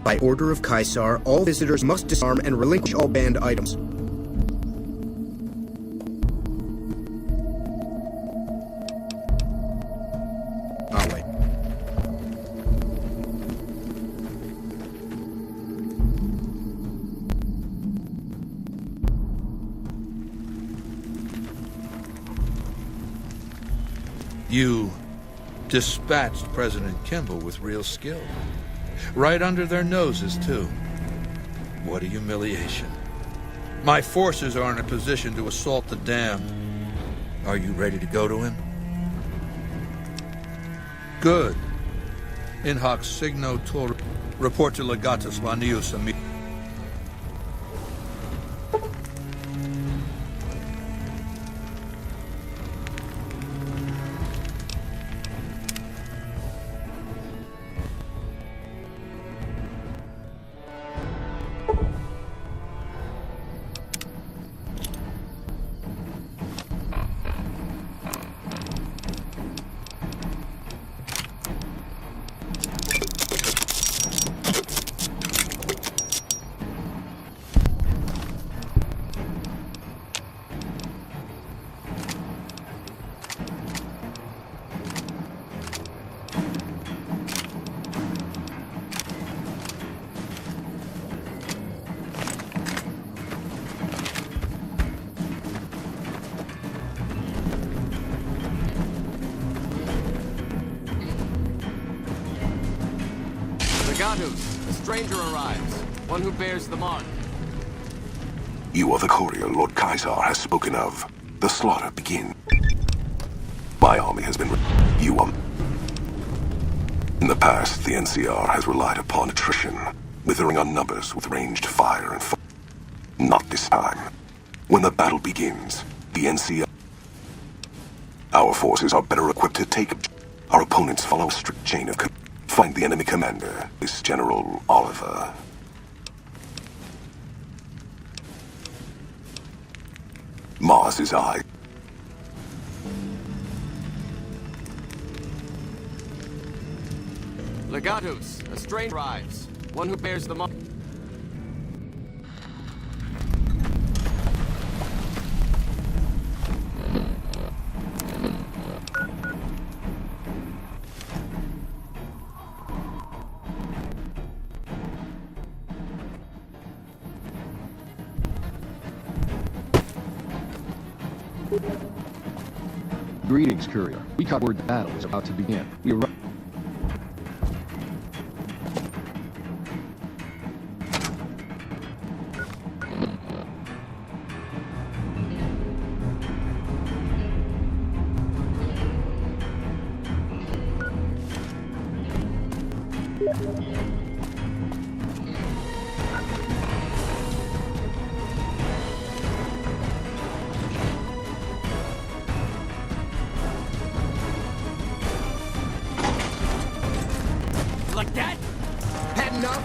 By order of Caesar, all visitors must disarm and relinquish all banned items. You dispatched President Kimball with real skill. Right under their noses, too. What a humiliation. My forces are in a position to assault the dam. Are you ready to go to him? Good. In hoc signo tur. Report to Legatus Lanius immediately. Legatus, a stranger arrives. One who bears the mark. You are the courier Lord Caesar has spoken of. The slaughter begin. My army has been... You are... In the past, the NCR has relied upon attrition, withering on numbers with ranged fire and fire. Not this time. When the battle begins, the NCR... Our forces are better equipped to take... Our opponents follow a strict chain of... Find the enemy commander, this General Oliver. Mars is I. Legatus, a stranger arrives. One who bears the mark. Greetings, courier. We caught word the battle is about to begin. We arrived. Like that? Had enough?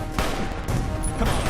Come on.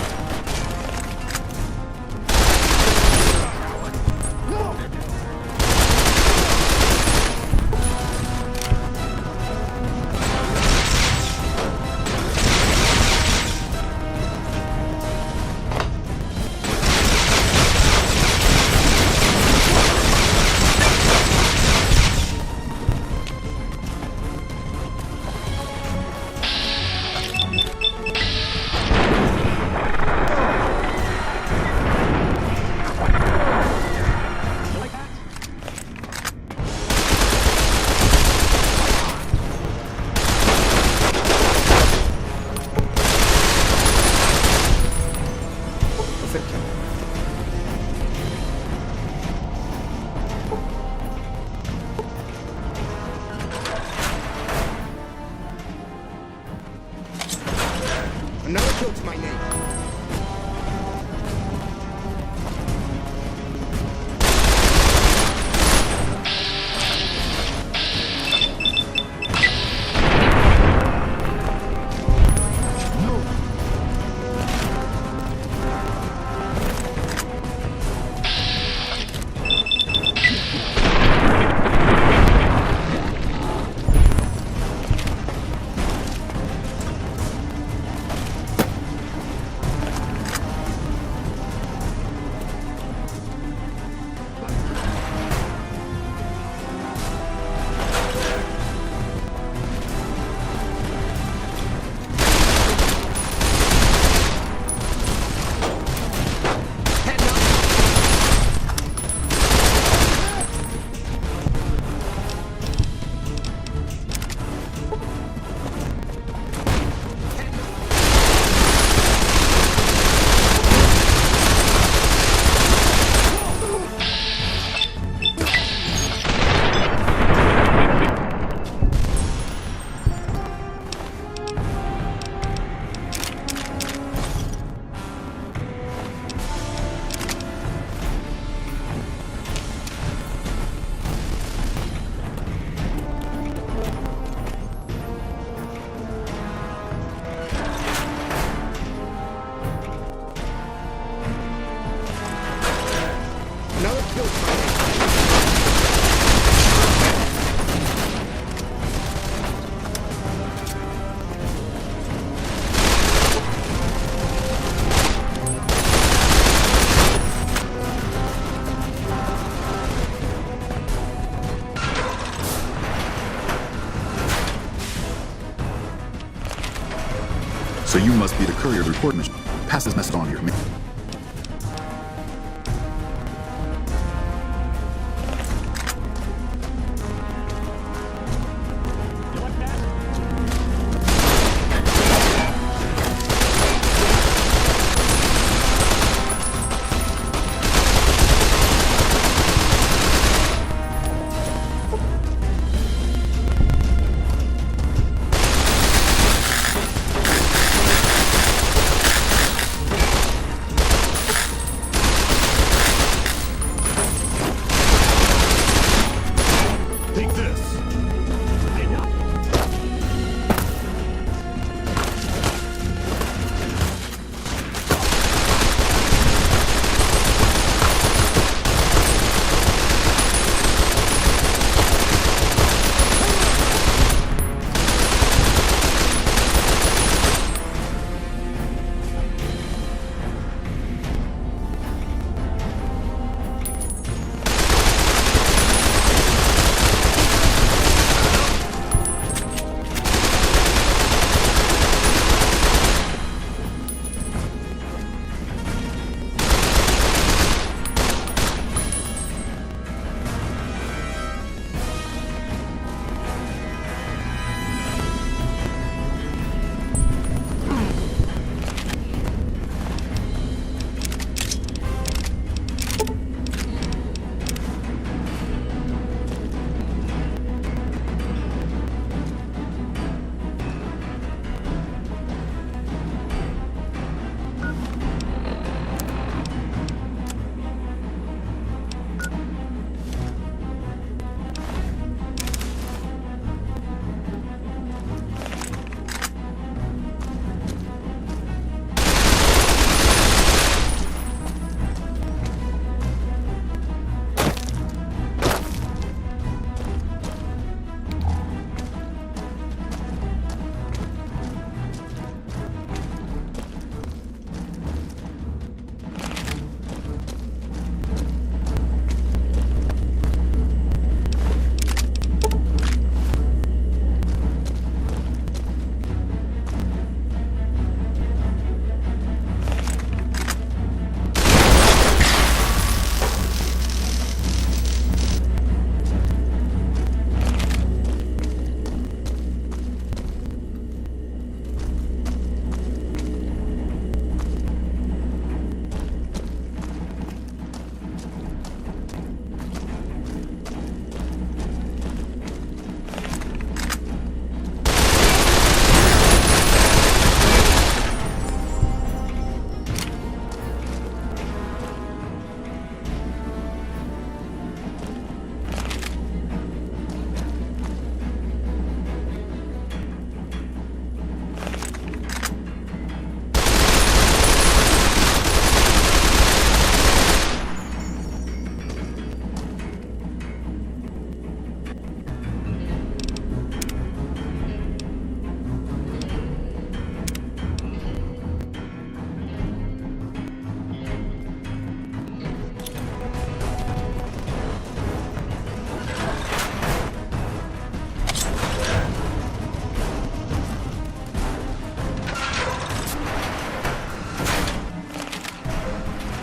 So you must be the courier to report mission. Pass this message on to your command.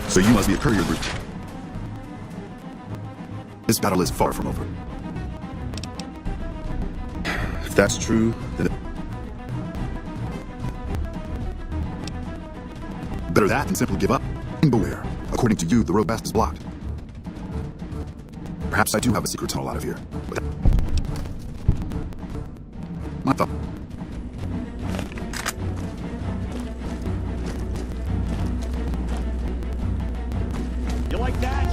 So you must be a courier. This battle is far from over. If that's true, then better that than simply give up. And beware. According to you, the road past is blocked. Perhaps I do have a secret tunnel out of here. But my thought. You like that?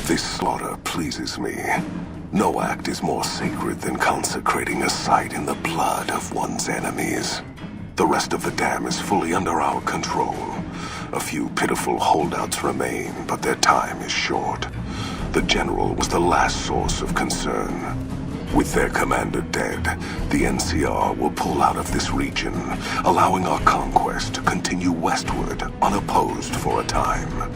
This slaughter pleases me. No act is more sacred than consecrating a site in the blood of one's enemies. The rest of the dam is fully under our control. A few pitiful holdouts remain, but their time is short. The general was the last source of concern. With their commander dead, the NCR will pull out of this region, allowing our conquest to continue westward unopposed for a time.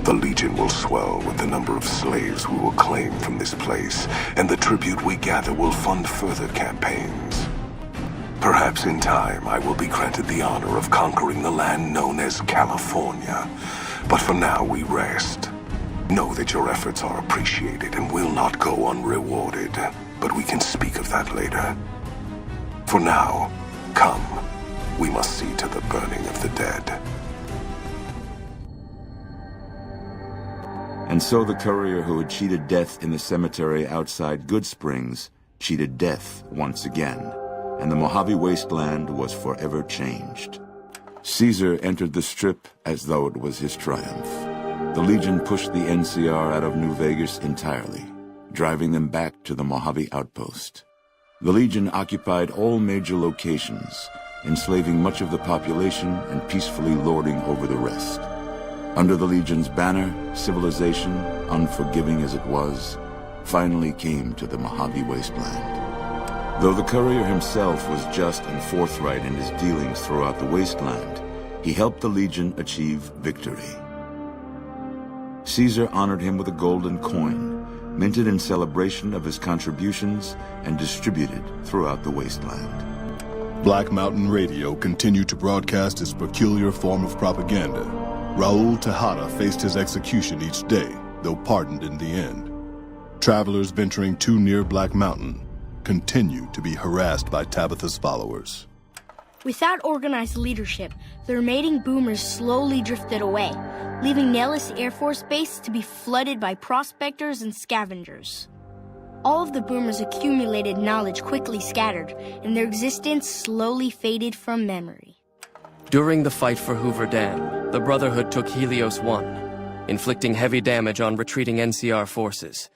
The Legion will swell with the number of slaves we will claim from this place, and the tribute we gather will fund further campaigns. Perhaps in time I will be granted the honor of conquering the land known as California. But for now we rest. Know that your efforts are appreciated and will not go unrewarded. But we can speak of that later. For now, come. We must see to the burning of the dead. And so the courier who had cheated death in the cemetery outside Goodsprings cheated death once again, and the Mojave Wasteland was forever changed. Caesar entered the Strip as though it was his triumph. The Legion pushed the NCR out of New Vegas entirely, driving them back to the Mojave Outpost. The Legion occupied all major locations, enslaving much of the population and peacefully lording over the rest. Under the Legion's banner, civilization, unforgiving as it was, finally came to the Mojave Wasteland. Though the courier himself was just and forthright in his dealings throughout the wasteland, he helped the Legion achieve victory. Caesar honored him with a golden coin, minted in celebration of his contributions and distributed throughout the wasteland. Black Mountain Radio continued to broadcast its peculiar form of propaganda. Raul Tejada faced his execution each day, though pardoned in the end. Travelers venturing too near Black Mountain continued to be harassed by Tabitha's followers. Without organized leadership, the remaining boomers slowly drifted away, leaving Nellis Air Force Base to be flooded by prospectors and scavengers. All of the boomers' accumulated knowledge quickly scattered, and their existence slowly faded from memory. During the fight for Hoover Dam, the Brotherhood took Helios 1, inflicting heavy damage on retreating NCR forces.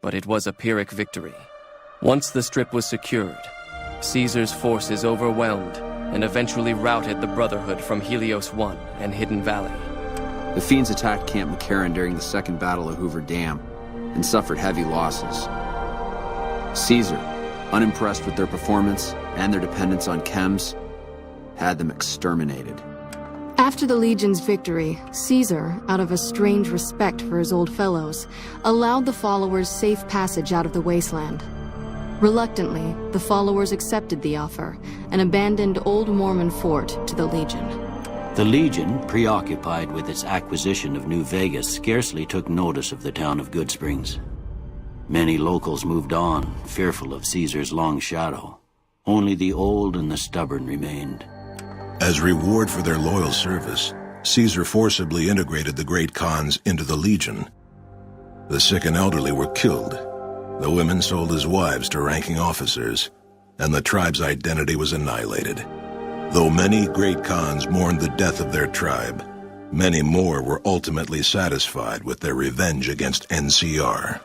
But it was a Pyrrhic victory. Once the Strip was secured, Caesar's forces overwhelmed and eventually routed the Brotherhood from Helios 1 and Hidden Valley. The Fiends attacked Camp McCarran during the Second Battle of Hoover Dam and suffered heavy losses. Caesar, unimpressed with their performance and their dependence on chems, had them exterminated. After the Legion's victory, Caesar, out of a strange respect for his old fellows, allowed the followers safe passage out of the wasteland. Reluctantly, the followers accepted the offer and abandoned Old Mormon Fort to the Legion. The Legion, preoccupied with its acquisition of New Vegas, scarcely took notice of the town of Goodsprings. Many locals moved on, fearful of Caesar's long shadow. Only the old and the stubborn remained. As reward for their loyal service, Caesar forcibly integrated the great Khans into the Legion. The sick and elderly were killed. The women sold as wives to ranking officers, and the tribe's identity was annihilated. Though many great Khans mourned the death of their tribe, many more were ultimately satisfied with their revenge against NCR.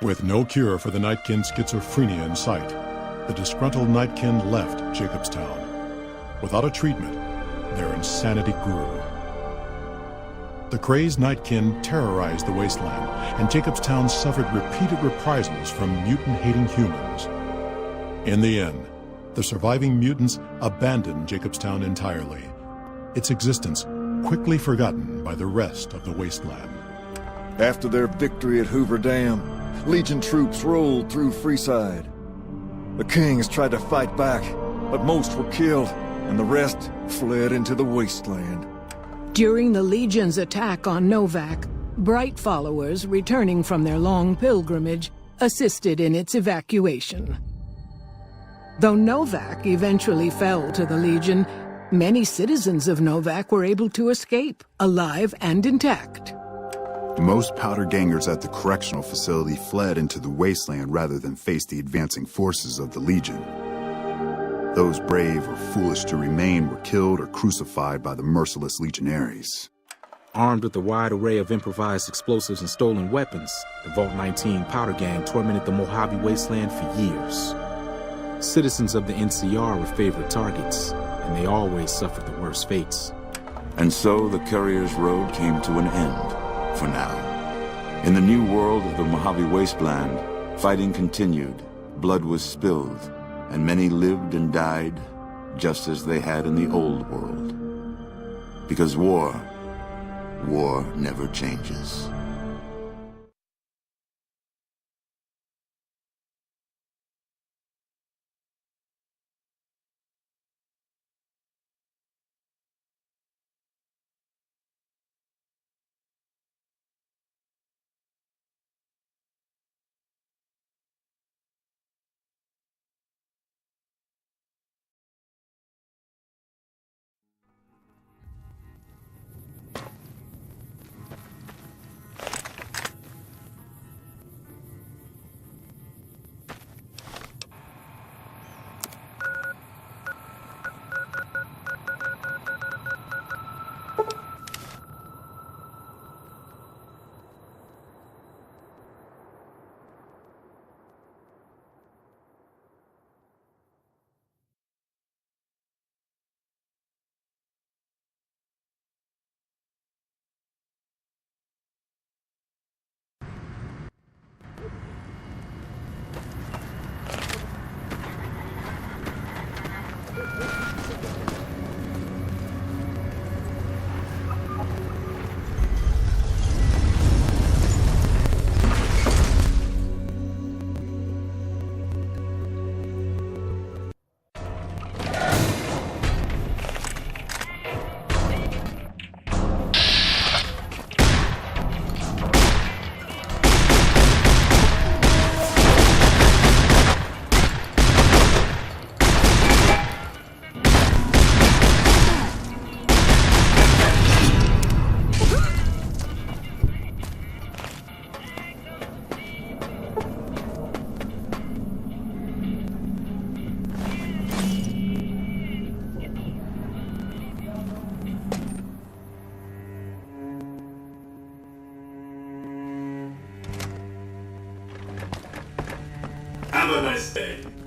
With no cure for the Nightkin schizophrenia in sight, the disgruntled Nightkin left Jacobstown. Without a treatment, their insanity grew. The crazed Nightkin terrorized the wasteland, and Jacobstown suffered repeated reprisals from mutant-hating humans. In the end, the surviving mutants abandoned Jacobstown entirely, its existence quickly forgotten by the rest of the wasteland. After their victory at Hoover Dam, Legion troops rolled through Freeside. The Kings tried to fight back, but most were killed, and the rest fled into the wasteland. During the Legion's attack on Novak, Bright followers returning from their long pilgrimage assisted in its evacuation. Though Novak eventually fell to the Legion, many citizens of Novak were able to escape, alive and intact. Most powder gangers at the correctional facility fled into the wasteland rather than face the advancing forces of the Legion. Those brave or foolish to remain were killed or crucified by the merciless legionaries. Armed with a wide array of improvised explosives and stolen weapons, the Vault 19 powder gang tormented the Mojave Wasteland for years. Citizens of the NCR were favorite targets, and they always suffered the worst fates. And so the Courier's road came to an end, for now. In the new world of the Mojave Wasteland, fighting continued, blood was spilled, and many lived and died just as they had in the old world. Because war never changes. Have a nice day.